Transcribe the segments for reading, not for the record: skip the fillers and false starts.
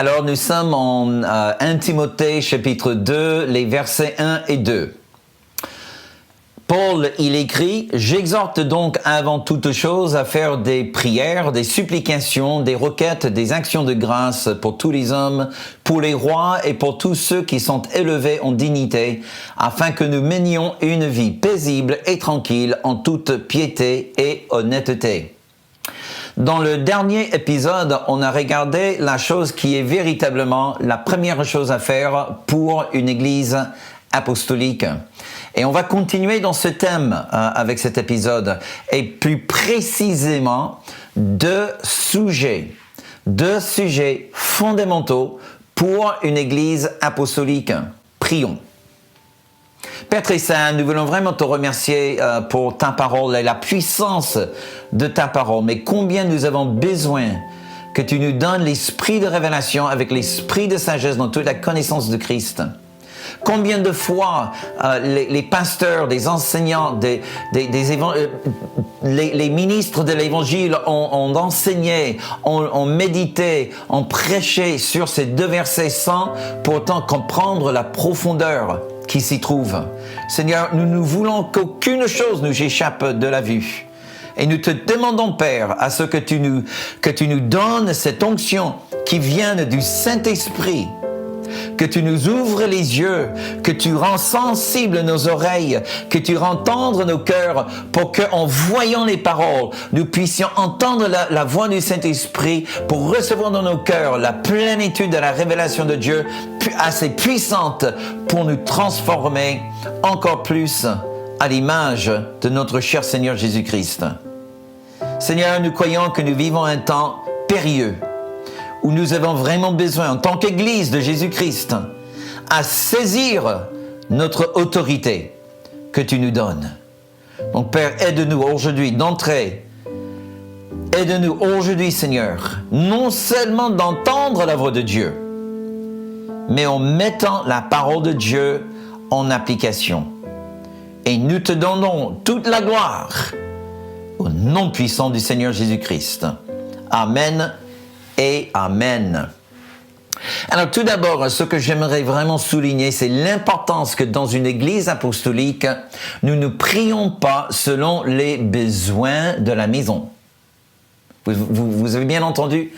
Alors nous sommes en 1 Timothée chapitre 2, les versets 1 et 2. Paul, il écrit « J'exhorte donc avant toute chose à faire des prières, des supplications, des requêtes, des actions de grâce pour tous les hommes, pour les rois et pour tous ceux qui sont élevés en dignité, afin que nous menions une vie paisible et tranquille en toute piété et honnêteté. » Dans le dernier épisode, on a regardé la chose qui est véritablement la première chose à faire pour une église apostolique. Et on va continuer dans ce thème avec cet épisode, et plus précisément deux sujets fondamentaux pour une église apostolique. Prions. Père très saint, nous voulons vraiment te remercier pour ta parole et la puissance de ta parole, mais combien nous avons besoin que tu nous donnes l'esprit de révélation avec l'esprit de sagesse dans toute la connaissance de Christ. Combien de fois les pasteurs, des enseignants, les ministres de l'Évangile ont enseigné, ont médité, ont prêché sur ces deux versets sans pourtant comprendre la profondeur qui s'y trouve. Seigneur, nous ne voulons qu'aucune chose nous échappe de la vue. Et nous te demandons, Père, à ce que tu nous donnes cette onction qui vient du Saint-Esprit, que tu nous ouvres les yeux, que tu rends sensibles nos oreilles, que tu rends tendres nos cœurs pour qu'en voyant les paroles, nous puissions entendre la voix du Saint-Esprit pour recevoir dans nos cœurs la plénitude de la révélation de Dieu assez puissante pour nous transformer encore plus à l'image de notre cher Seigneur Jésus-Christ. Seigneur, nous croyons que nous vivons un temps périlleux, où nous avons vraiment besoin, en tant qu'Église de Jésus-Christ, à saisir notre autorité que tu nous donnes. Donc Père, aide-nous aujourd'hui d'entrer. Aide-nous aujourd'hui, Seigneur, non seulement d'entendre la voix de Dieu, mais en mettant la parole de Dieu en application. Et nous te donnons toute la gloire au nom puissant du Seigneur Jésus-Christ. Amen. Et Amen. Alors tout d'abord, ce que j'aimerais vraiment souligner, c'est l'importance que dans une église apostolique, nous ne prions pas selon les besoins de la maison. Vous avez bien entendu?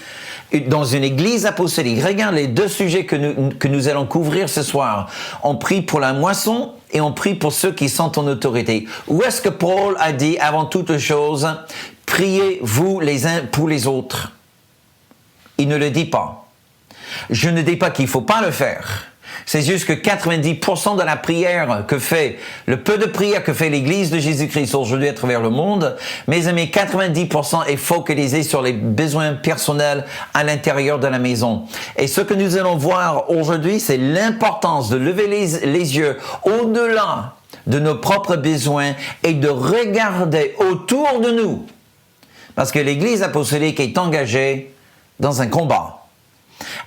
Dans une église apostolique, regarde les deux sujets que nous allons couvrir ce soir. On prie pour la moisson et on prie pour ceux qui sont en autorité. Où est-ce que Paul a dit avant toute chose, priez-vous les uns pour les autres? Il ne le dit pas. Je ne dis pas qu'il ne faut pas le faire. C'est juste que 90% de la prière que fait, le peu de prière que fait l'Église de Jésus-Christ aujourd'hui à travers le monde, mes amis, 90% est focalisé sur les besoins personnels à l'intérieur de la maison. Et ce que nous allons voir aujourd'hui, c'est l'importance de lever les yeux au-delà de nos propres besoins et de regarder autour de nous. Parce que l'Église apostolique est engagée dans un combat.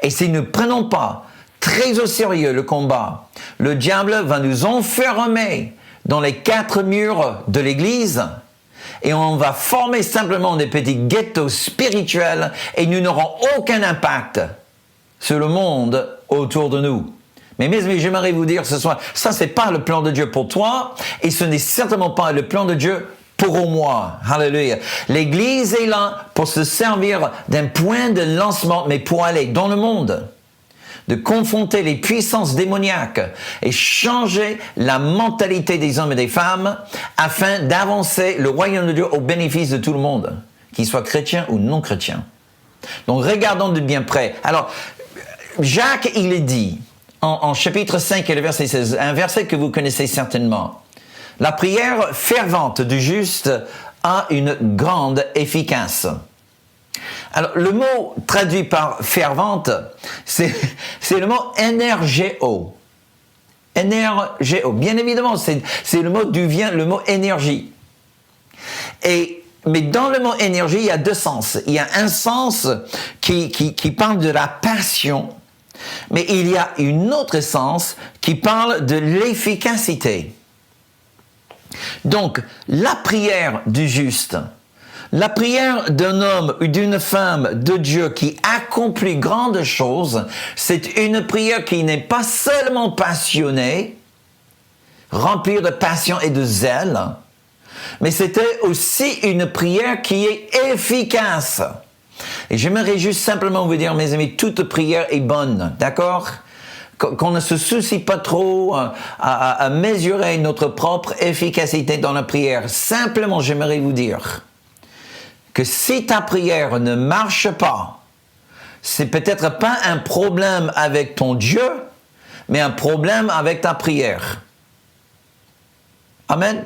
Et si nous ne prenons pas très au sérieux le combat, le diable va nous enfermer dans les quatre murs de l'Église et on va former simplement des petits ghettos spirituels et nous n'aurons aucun impact sur le monde autour de nous. Mais mes amis, j'aimerais vous dire ce soir, ça c'est pas le plan de Dieu pour toi et ce n'est certainement pas le plan de Dieu pour moi. Alléluia. L'Église est là pour se servir d'un point de lancement, mais pour aller dans le monde, de confronter les puissances démoniaques et changer la mentalité des hommes et des femmes afin d'avancer le royaume de Dieu au bénéfice de tout le monde, qu'il soit chrétien ou non chrétien. Donc regardons de bien près. Alors, Jacques, il est dit en chapitre 5 et le verset 16, un verset que vous connaissez certainement. La prière fervente du juste a une grande efficace. Alors, le mot traduit par fervente, c'est le mot énergéo. Énergéo. Bien évidemment, c'est le mot d'où vient le mot énergie. Mais dans le mot énergie, il y a deux sens. Il y a un sens qui parle de la passion, mais il y a un autre sens qui parle de l'efficacité. Donc, la prière du juste, la prière d'un homme ou d'une femme de Dieu qui a accomplit grande chose. C'est une prière qui n'est pas seulement passionnée, remplie de passion et de zèle, mais c'était aussi une prière qui est efficace. Et j'aimerais juste simplement vous dire, mes amis, toute prière est bonne, d'accord? Qu'on ne se soucie pas trop à mesurer notre propre efficacité dans la prière. Simplement, j'aimerais vous dire que si ta prière ne marche pas, c'est peut-être pas un problème avec ton Dieu, mais un problème avec ta prière. Amen.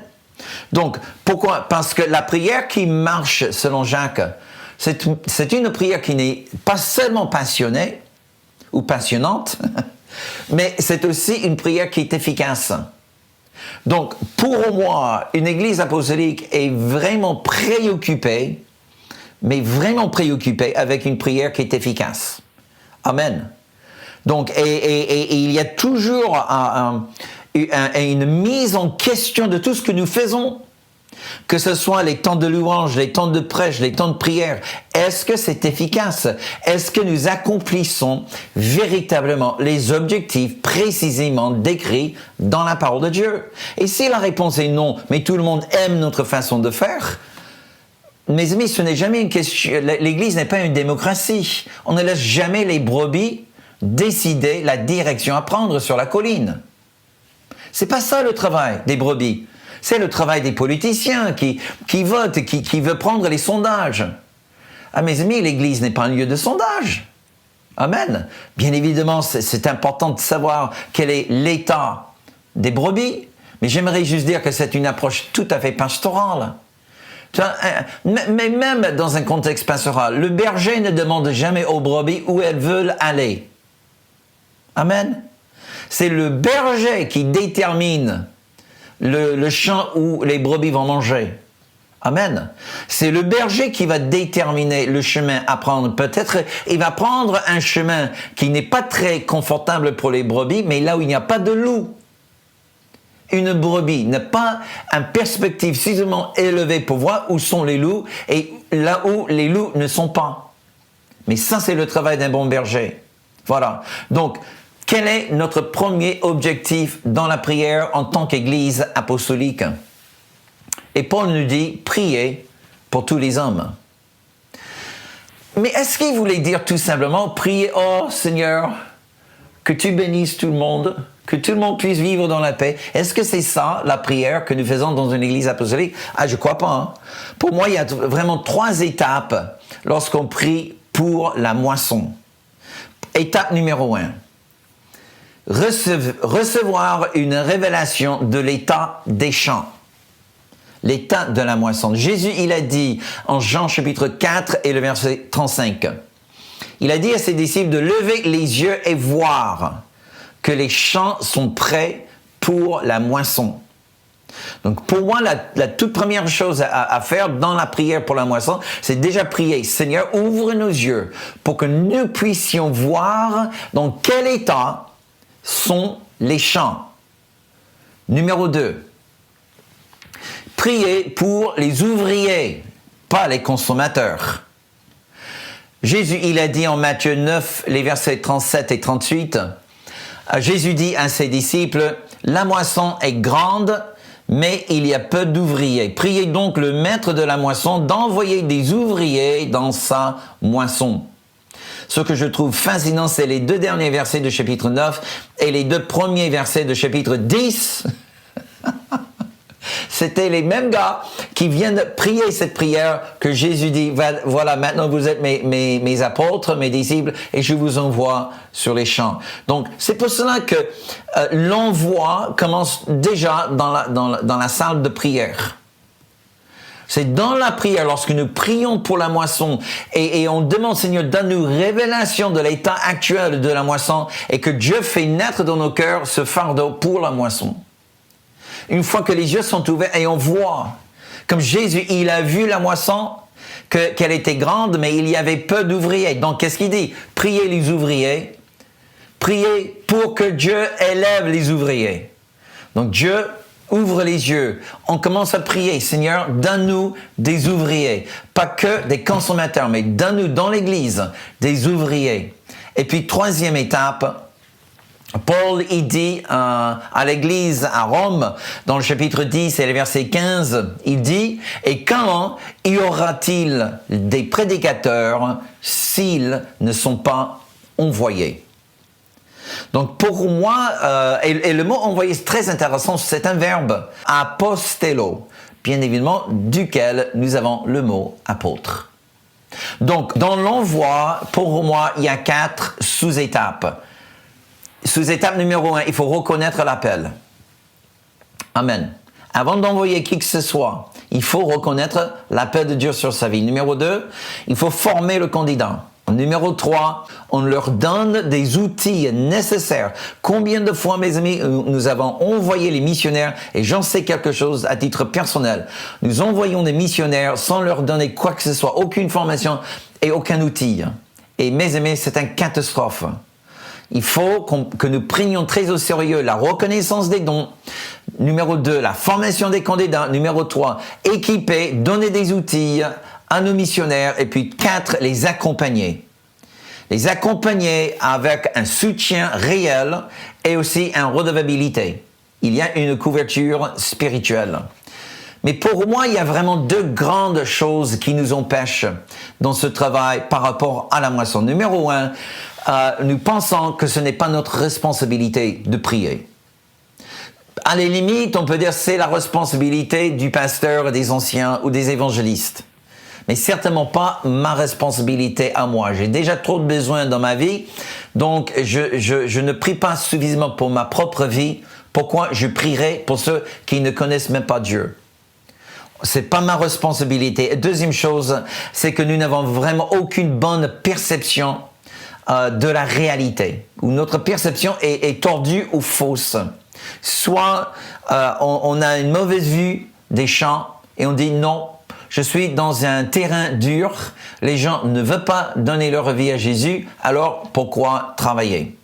Donc, pourquoi? Parce que la prière qui marche, selon Jacques, c'est une prière qui n'est pas seulement passionnée ou passionnante, mais c'est aussi une prière qui est efficace. Donc, pour moi, une église apostolique est vraiment préoccupée, mais vraiment préoccupée avec une prière qui est efficace. Amen. Donc, et il y a toujours une mise en question de tout ce que nous faisons, que ce soit les temps de louange, les temps de prêche, les temps de prière. Est-ce que c'est efficace? Est-ce que nous accomplissons véritablement les objectifs précisément décrits dans la parole de Dieu? Et si la réponse est non, mais tout le monde aime notre façon de faire, mes amis, ce n'est jamais une question. L'Église n'est pas une démocratie. On ne laisse jamais les brebis décider la direction à prendre sur la colline. C'est pas ça le travail des brebis. C'est le travail des politiciens qui votent, qui veulent prendre les sondages. Ah, mes amis, l'Église n'est pas un lieu de sondage. Amen. Bien évidemment, c'est important de savoir quel est l'état des brebis, mais j'aimerais juste dire que c'est une approche tout à fait pastorale. Mais même dans un contexte pastoral, le berger ne demande jamais aux brebis où elles veulent aller. Amen. C'est le berger qui détermine le champ où les brebis vont manger. Amen. C'est le berger qui va déterminer le chemin à prendre. Peut-être il va prendre un chemin qui n'est pas très confortable pour les brebis, mais là où il n'y a pas de loup. Une brebis n'a pas une perspective suffisamment élevée pour voir où sont les loups et là où les loups ne sont pas. Mais ça, c'est le travail d'un bon berger. Voilà. Donc, quel est notre premier objectif dans la prière en tant qu'Église apostolique? Et Paul nous dit, priez pour tous les hommes. Mais est-ce qu'il voulait dire tout simplement, priez, oh Seigneur, que tu bénisses tout le monde, que tout le monde puisse vivre dans la paix? Est-ce que c'est ça la prière que nous faisons dans une Église apostolique? Ah, je crois pas. Hein? Pour moi, il y a vraiment 3 étapes lorsqu'on prie pour la moisson. Étape numéro 1. Recevoir une révélation de l'état des champs, l'état de la moisson. Jésus, il a dit en Jean chapitre 4 et le verset 35, il a dit à ses disciples de lever les yeux et voir que les champs sont prêts pour la moisson. Donc pour moi, la toute première chose à faire dans la prière pour la moisson, c'est déjà prier. Seigneur, ouvre nos yeux pour que nous puissions voir dans quel état sont les champs. Numéro 2. Priez pour les ouvriers, pas les consommateurs. Jésus, il a dit en Matthieu 9, les versets 37 et 38, Jésus dit à ses disciples, « La moisson est grande, mais il y a peu d'ouvriers. Priez donc le maître de la moisson d'envoyer des ouvriers dans sa moisson. » Ce que je trouve fascinant, c'est les 2 derniers versets de chapitre 9 et les 2 premiers versets de chapitre 10. C'était les mêmes gars qui viennent prier cette prière que Jésus dit, voilà, maintenant vous êtes mes apôtres, mes disciples, et je vous envoie sur les champs. Donc, c'est pour cela que l'envoi commence déjà dans la salle de prière. C'est dans la prière, lorsque nous prions pour la moisson et on demande, Seigneur, donne-nous révélation de l'état actuel de la moisson et que Dieu fait naître dans nos cœurs ce fardeau pour la moisson. Une fois que les yeux sont ouverts et on voit, comme Jésus, il a vu la moisson, qu'elle était grande, mais il y avait peu d'ouvriers. Donc, qu'est-ce qu'il dit? Priez les ouvriers, priez pour que Dieu élève les ouvriers. Donc, Dieu ouvre les yeux. On commence à prier, Seigneur, donne-nous des ouvriers. Pas que des consommateurs, mais donne-nous dans l'Église des ouvriers. Et puis, troisième étape, Paul, il dit à l'église à Rome, dans le chapitre 10 et le verset 15, il dit « Et quand y aura-t-il des prédicateurs s'ils ne sont pas envoyés ?» Donc pour moi, et le mot « envoyer » c'est très intéressant, c'est un verbe « apostello », bien évidemment, duquel nous avons le mot « apôtre ». Donc dans l'envoi, pour moi, il y a 4 sous-étapes. Sous-étape numéro 1, il faut reconnaître l'appel. Amen. Avant d'envoyer qui que ce soit, il faut reconnaître l'appel de Dieu sur sa vie. Numéro 2, il faut former le candidat. Numéro 3, on leur donne des outils nécessaires. Combien de fois, mes amis, nous avons envoyé les missionnaires, et j'en sais quelque chose à titre personnel, nous envoyons des missionnaires sans leur donner quoi que ce soit, aucune formation et aucun outil. Et mes amis, c'est une catastrophe. Il faut que nous prenions très au sérieux la reconnaissance des dons. Numéro 2, la formation des candidats. Numéro 3, équiper, donner des outils à nos missionnaires. Et puis 4, les accompagner. Les accompagner avec un soutien réel et aussi une redevabilité. Il y a une couverture spirituelle. Mais pour moi, il y a vraiment 2 grandes choses qui nous empêchent dans ce travail par rapport à la moisson. Numéro 1, nous pensons que ce n'est pas notre responsabilité de prier. À la limite, on peut dire que c'est la responsabilité du pasteur, des anciens ou des évangélistes. Mais certainement pas ma responsabilité à moi. J'ai déjà trop de besoins dans ma vie, donc je ne prie pas suffisamment pour ma propre vie. Pourquoi je prierai pour ceux qui ne connaissent même pas Dieu? C'est pas ma responsabilité. Et deuxième chose, c'est que nous n'avons vraiment aucune bonne perception de la réalité, où notre perception est tordue ou fausse. Soit on a une mauvaise vue des champs et on dit non, je suis dans un terrain dur, les gens ne veulent pas donner leur vie à Jésus, alors pourquoi travailler?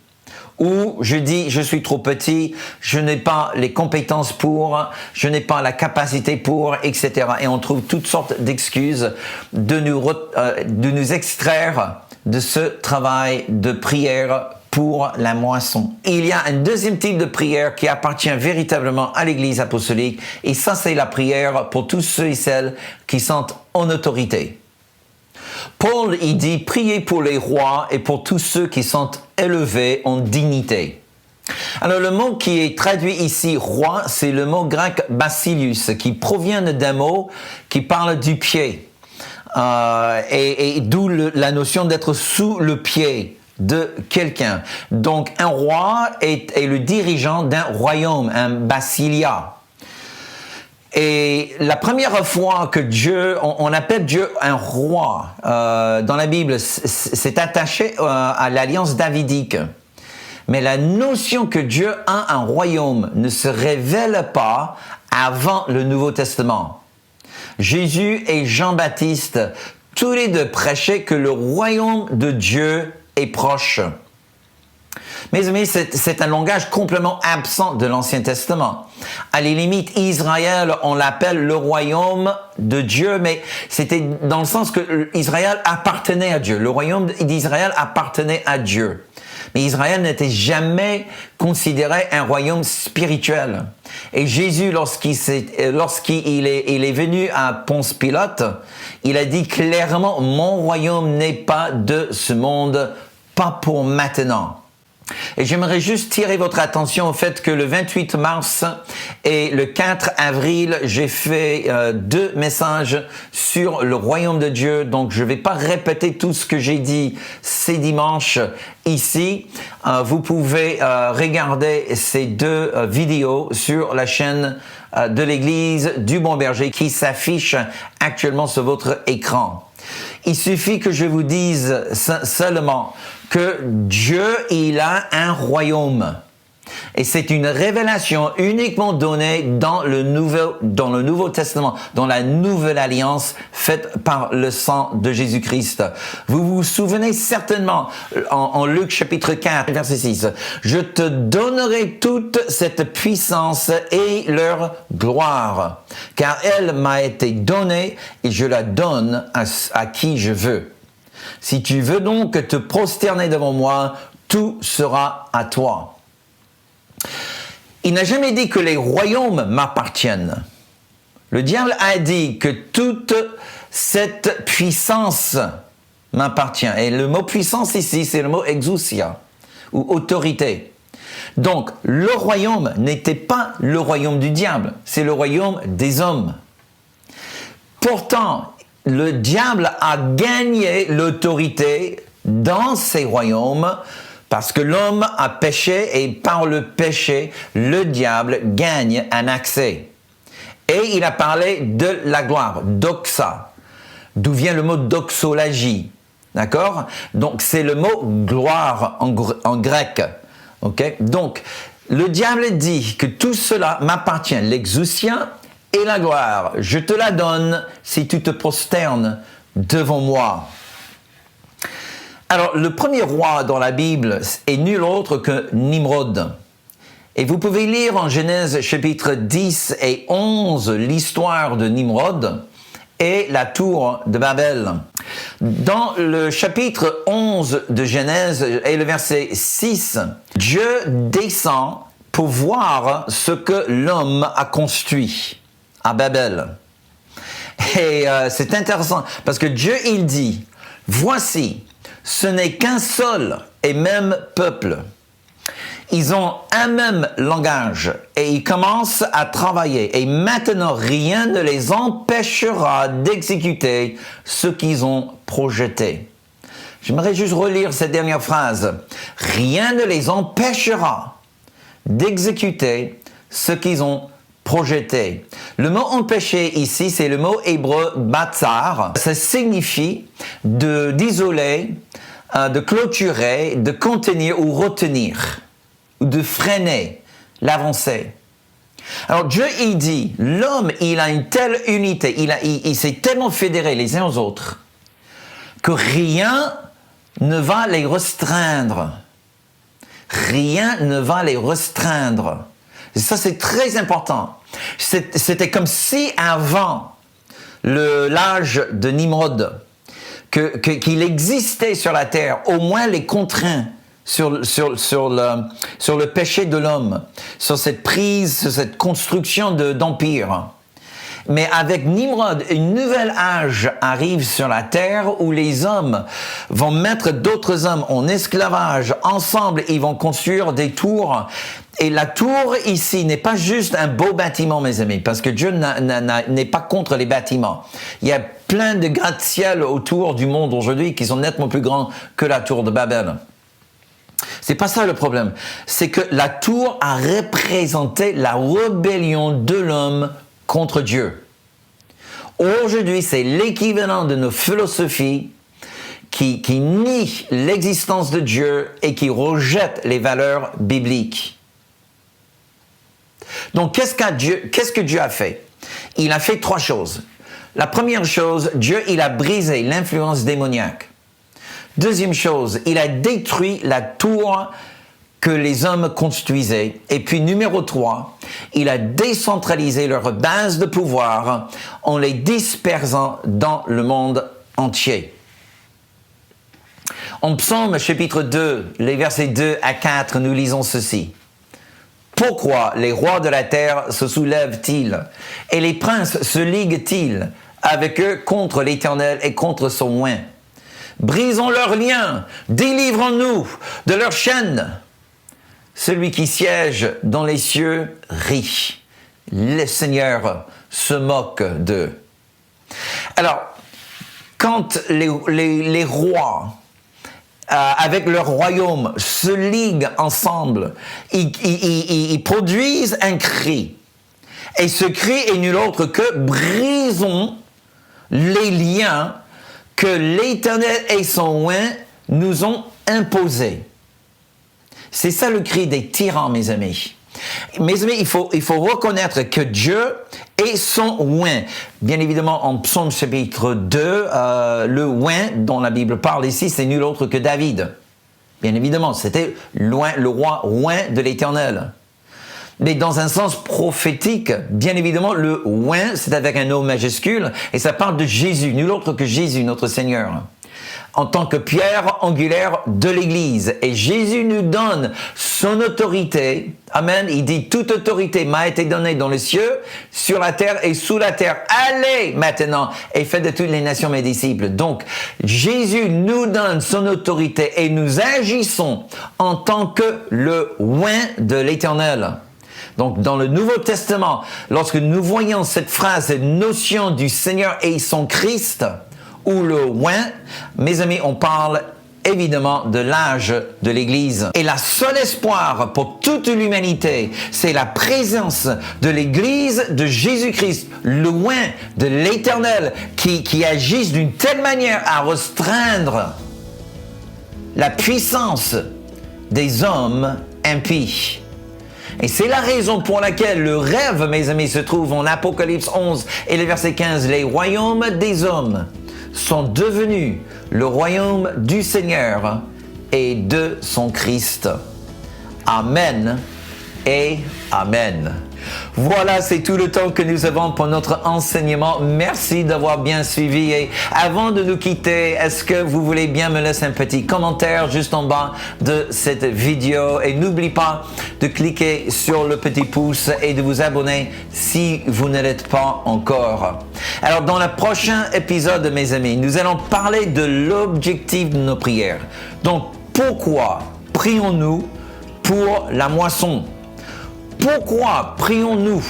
Ou je dis je suis trop petit, je n'ai pas les compétences pour, je n'ai pas la capacité pour, etc. Et on trouve toutes sortes d'excuses de nous extraire de ce travail de prière pour la moisson. Il y a un deuxième type de prière qui appartient véritablement à l'Église apostolique, et ça c'est la prière pour tous ceux et celles qui sont en autorité. Paul, il dit, priez pour les rois et pour tous ceux qui sont élevés en dignité. Alors le mot qui est traduit ici, roi, c'est le mot grec basilius, qui provient d'un mot qui parle du pied. Et d'où la notion d'être sous le pied de quelqu'un. Donc un roi est le dirigeant d'un royaume, un basilia. Et la première fois que Dieu, on appelle Dieu un roi dans la Bible, c'est attaché à l'alliance davidique. Mais la notion que Dieu a un royaume ne se révèle pas avant le Nouveau Testament. Jésus et Jean-Baptiste, tous les deux prêchaient que le royaume de Dieu est proche. Mes amis, c'est un langage complètement absent de l'Ancien Testament. À la limite, Israël, on l'appelle le royaume de Dieu, mais c'était dans le sens que Israël appartenait à Dieu. Le royaume d'Israël appartenait à Dieu. Mais Israël n'était jamais considéré un royaume spirituel. Et Jésus, lorsqu'il est venu à Ponce Pilate, il a dit clairement, mon royaume n'est pas de ce monde, pas pour maintenant. Et j'aimerais juste tirer votre attention au fait que le 28 mars et le 4 avril, j'ai fait 2 messages sur le royaume de Dieu. Donc, je ne vais pas répéter tout ce que j'ai dit ces dimanches ici. Vous pouvez regarder ces 2 vidéos sur la chaîne de l'Église du Bon Berger qui s'affiche actuellement sur votre écran. Il suffit que je vous dise seulement que Dieu, il a un royaume. Et c'est une révélation uniquement donnée dans le Nouveau Testament, dans la nouvelle alliance faite par le sang de Jésus-Christ. Vous vous souvenez certainement en Luc chapitre 4, verset 6. « Je te donnerai toute cette puissance et leur gloire, car elle m'a été donnée et je la donne à qui je veux. Si tu veux donc te prosterner devant moi, tout sera à toi. » Il n'a jamais dit que les royaumes m'appartiennent. Le diable a dit que toute cette puissance m'appartient. Et le mot puissance ici, c'est le mot exousia, ou autorité. Donc, le royaume n'était pas le royaume du diable, c'est le royaume des hommes. Pourtant, le diable a gagné l'autorité dans ces royaumes parce que l'homme a péché et par le péché, le diable gagne un accès. Et il a parlé de la gloire, doxa, d'où vient le mot doxologie. D'accord? Donc, c'est le mot gloire en grec. Ok? Donc, le diable dit que tout cela m'appartient, l'exousia et la gloire. Je te la donne si tu te prosternes devant moi. Alors, le premier roi dans la Bible est nul autre que Nimrod. Et vous pouvez lire en Genèse chapitre 10 et 11 l'histoire de Nimrod et la tour de Babel. Dans le chapitre 11 de Genèse et le verset 6, Dieu descend pour voir ce que l'homme a construit à Babel. Et c'est intéressant parce que Dieu, il dit, « Voici, ce n'est qu'un seul et même peuple. Ils ont un même langage et ils commencent à travailler. Et maintenant, rien ne les empêchera d'exécuter ce qu'ils ont projeté. » J'aimerais juste relire cette dernière phrase. « Rien ne les empêchera d'exécuter ce qu'ils ont projeté. » Le mot empêcher ici, c'est le mot hébreu batzar. Ça signifie d'isoler, de clôturer, de contenir ou retenir, ou de freiner l'avancée. Alors Dieu, il dit, l'homme, il a une telle unité, il s'est tellement fédéré les uns aux autres, que rien ne va les restreindre. Rien ne va les restreindre. Et ça, c'est très important. C'était comme si avant l'âge de Nimrod, qu'il existait sur la terre, au moins les contraints sur le péché de l'homme, sur cette prise, sur cette construction d'empire. Mais avec Nimrod, un nouvel âge arrive sur la terre où les hommes vont mettre d'autres hommes en esclavage. Ensemble, ils vont construire des tours. Et la tour ici n'est pas juste un beau bâtiment, mes amis, parce que Dieu n'est pas contre les bâtiments. Il y a plein de gratte-ciel autour du monde aujourd'hui qui sont nettement plus grands que la tour de Babel. C'est pas ça le problème. C'est que la tour a représenté la rébellion de l'homme contre Dieu. Aujourd'hui, c'est l'équivalent de nos philosophies qui nient l'existence de Dieu et qui rejettent les valeurs bibliques. Donc, qu'est-ce que Dieu a fait? Il a fait 3 choses. La première chose, Dieu, il a brisé l'influence démoniaque. Deuxième chose, il a détruit la tour que les hommes construisaient. Et puis numéro 3, il a décentralisé leur base de pouvoir en les dispersant dans le monde entier. En Psaume chapitre 2, les versets 2 à 4, nous lisons ceci. « Pourquoi les rois de la terre se soulèvent-ils et les princes se liguent-ils avec eux contre l'Éternel et contre son oint? Brisons leurs liens, délivrons-nous de leurs chaînes. Celui qui siège dans les cieux rit. Le Seigneur se moque d'eux. » Alors, quand les rois, avec leur royaume, se liguent ensemble, ils produisent un cri. Et ce cri est nul autre que « brisons les liens que l'Éternel et son oint nous ont imposés. » C'est ça le cri des tyrans, mes amis. Mes amis, il faut reconnaître que Dieu est son oint. Bien évidemment, en Psaume chapitre 2, le oint dont la Bible parle ici, c'est nul autre que David. Bien évidemment, c'était le roi oint de l'Éternel. Mais dans un sens prophétique, bien évidemment, le oint, c'est avec un O majuscule, et ça parle de Jésus, nul autre que Jésus, notre Seigneur, en tant que pierre angulaire de l'Église. Et Jésus nous donne son autorité. Amen. Il dit, toute autorité m'a été donnée dans les cieux, sur la terre et sous la terre. Allez maintenant et faites de toutes les nations mes disciples. Donc, Jésus nous donne son autorité et nous agissons en tant que le oint de l'Éternel. Donc, dans le Nouveau Testament, lorsque nous voyons cette phrase, cette notion du Seigneur et son Christ, ou le oint, mes amis, on parle évidemment de l'âge de l'Église. Et la seul espoir pour toute l'humanité, c'est la présence de l'Église de Jésus-Christ, le oint de l'Éternel, qui agisse d'une telle manière à restreindre la puissance des hommes impies. Et c'est la raison pour laquelle le rêve, mes amis, se trouve en Apocalypse 11 et le verset 15. Les royaumes des hommes sont devenus le royaume du Seigneur et de son Christ. Amen et Amen. Voilà, c'est tout le temps que nous avons pour notre enseignement. Merci d'avoir bien suivi. Et avant de nous quitter, est-ce que vous voulez bien me laisser un petit commentaire juste en bas de cette vidéo? Et n'oubliez pas de cliquer sur le petit pouce et de vous abonner si vous ne l'êtes pas encore. Alors, dans le prochain épisode, mes amis, nous allons parler de l'objectif de nos prières. Donc, pourquoi prions-nous pour la moisson? Pourquoi prions-nous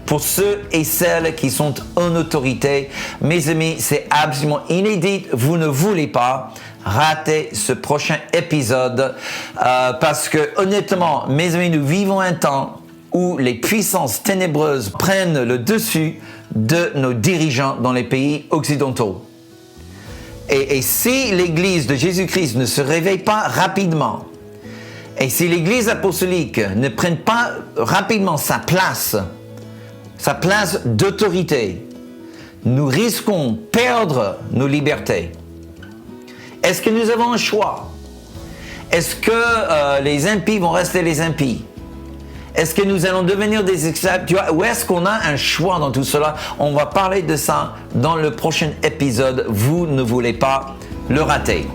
pour ceux et celles qui sont en autorité? Mes amis, c'est absolument inédit. Vous ne voulez pas rater ce prochain épisode parce que honnêtement, mes amis, nous vivons un temps où les puissances ténébreuses prennent le dessus de nos dirigeants dans les pays occidentaux. Et si l'Église de Jésus-Christ ne se réveille pas rapidement, et si l'Église apostolique ne prenne pas rapidement sa place d'autorité, nous risquons de perdre nos libertés. Est-ce que nous avons un choix? Est-ce que les impies vont rester les impies? Est-ce que nous allons devenir des esclaves? Ou est-ce qu'on a un choix dans tout cela? On va parler de ça dans le prochain épisode. Vous ne voulez pas le rater.